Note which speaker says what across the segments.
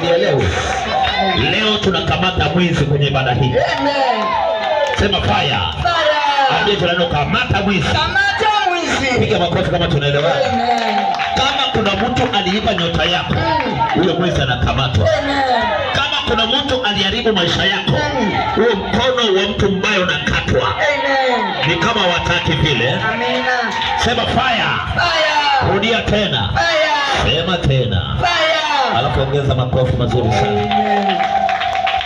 Speaker 1: Unielewe. Leo tunakamata mwizi kwenye ibada hii.
Speaker 2: Amen.
Speaker 1: Sema fire.
Speaker 2: Fire.
Speaker 1: Ambie tunano kamata mwizi.
Speaker 2: Kamata mwizi.
Speaker 1: Piga makofi kama tunaelewa.
Speaker 2: Amen.
Speaker 1: Kama kuna mtu aliiba nyota yako, huyo mwizi anakamatwa.
Speaker 2: Amen.
Speaker 1: Kama kuna mtu aliharibu maisha yako, huo mkono wa mtu mbaya unakatwa.
Speaker 2: Amen.
Speaker 1: Ni kama wataki vile.
Speaker 2: Amina.
Speaker 1: Sema fire.
Speaker 2: Fire.
Speaker 1: Rudia tena.
Speaker 2: Fire.
Speaker 1: Sema tena.
Speaker 2: Fire.
Speaker 1: Alafu ongeza makofi mazuri sana.
Speaker 2: Amen.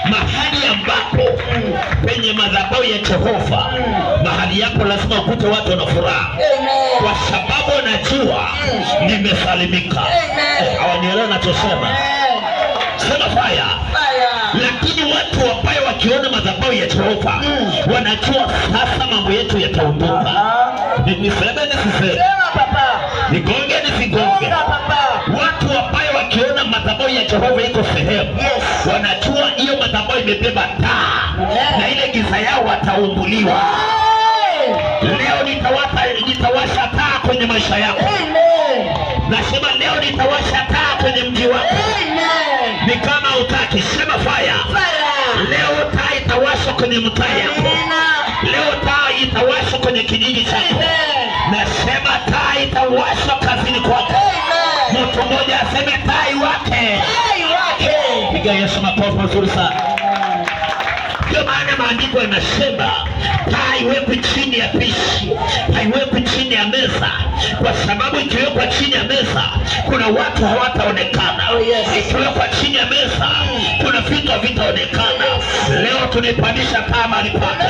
Speaker 1: Mahali ambapo penye madhabahu ya Jehova, mahali yako lazima ukute watu wana furaha.
Speaker 2: Amen.
Speaker 1: Kwa sababu najua nimesalimika. Hawanielewa nachosema. Sema fire.
Speaker 2: Fire.
Speaker 1: Lakini watu wabaya wakiona madhabahu ya Jehova, wanajua sasa mambo yetu yataondoka. Niseme nisiseme?
Speaker 2: Sema papa.
Speaker 1: Nigonge nisigonge?
Speaker 2: Papa.
Speaker 1: Watu wabaya wakiona madhabahu ya Jehova iko sehemu, wanajua hiyo madhabahu imebeba taa, na ile giza yao wataumbuliwa. Leo nitawasha taa kwenye maisha yako.
Speaker 2: Amen.
Speaker 1: Nasema leo nitawasha taa kwenye mji wako.
Speaker 2: Amen.
Speaker 1: Ni kama utaki, sema fire.
Speaker 2: Fire.
Speaker 1: Leo taa itawashwa kwenye mtaa yako. Leo taa itawashwa kwenye kijiji chako. Nasema taa itawashwa kazini kwako. Mtu mmoja aseme taa iwake. Piga Yesu makofi mazuri sana. Ndio maana maandiko yanasema taa iwekwe chini ya pishi, haiwekwi chini ya meza, kwa sababu ikiwekwa chini ya meza kuna watu hawataonekana. Ikiwekwa chini ya meza kuna vitu havitaonekana. Leo tunaipandisha taa mahali pake.